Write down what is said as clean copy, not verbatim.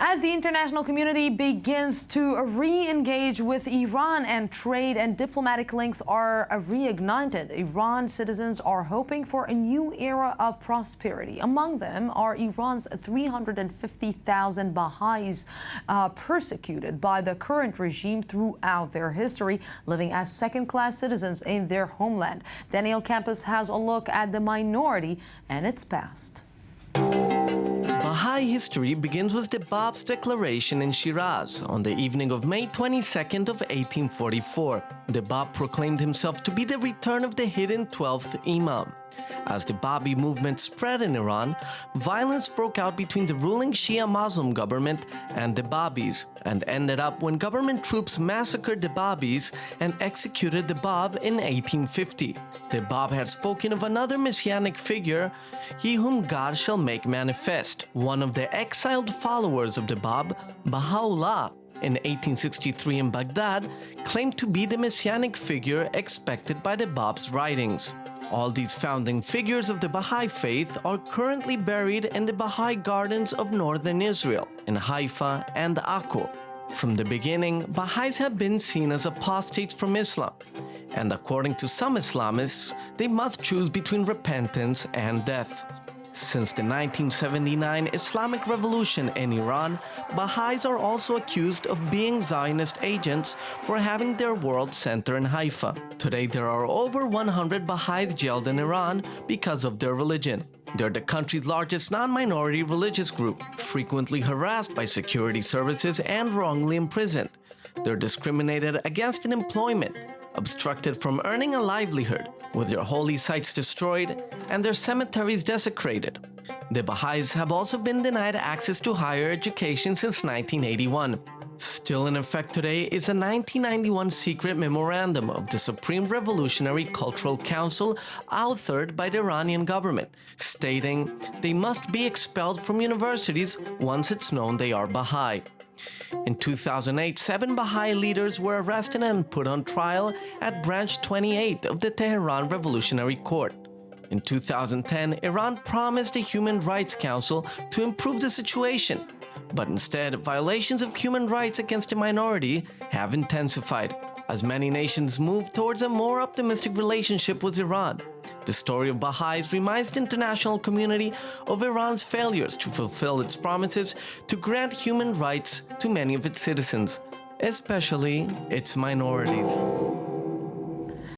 As the international community begins to re-engage with Iran and trade and diplomatic links are reignited, Iran citizens are hoping for a new era of prosperity. Among them are Iran's 350,000 Baha'is persecuted by the current regime throughout their history, living as second-class citizens in their homeland. Daniel Campus has a look at the minority and its past. Baha'i history begins with the Bab's declaration in Shiraz on the evening of May 22nd of 1844. The Bab proclaimed himself to be the return of the hidden 12th Imam. As the Babi movement spread in Iran, violence broke out between the ruling Shia Muslim government and the Babis, and ended up when government troops massacred the Babis and executed the Bab in 1850. The Bab had spoken of another messianic figure, he whom God shall make manifest. One of the exiled followers of the Bab, Baha'u'llah, in 1863 in Baghdad, claimed to be the messianic figure expected by the Bab's writings. All these founding figures of the Baha'i faith are currently buried in the Baha'i gardens of northern Israel, in Haifa and Akko. From the beginning, Baha'is have been seen as apostates from Islam, and according to some Islamists, they must choose between repentance and death. Since the 1979 Islamic Revolution in Iran, Baha'is are also accused of being Zionist agents for having their world center in Haifa. Today, there are over 100 Baha'is jailed in Iran because of their religion. They're the country's largest non-minority religious group, frequently harassed by security services and wrongly imprisoned. They're discriminated against in employment, obstructed from earning a livelihood, with their holy sites destroyed and their cemeteries desecrated. The Baha'is have also been denied access to higher education since 1981. Still in effect today is a 1991 secret memorandum of the Supreme Revolutionary Cultural Council authored by the Iranian government, stating they must be expelled from universities once it's known they are Baha'i. In 2008, 7 Baha'i leaders were arrested and put on trial at Branch 28 of the Tehran Revolutionary Court. In 2010, Iran promised the Human Rights Council to improve the situation, but instead, violations of human rights against the minority have intensified, as many nations move towards a more optimistic relationship with Iran. The story of Baha'is reminds the international community of Iran's failures to fulfill its promises to grant human rights to many of its citizens, especially its minorities.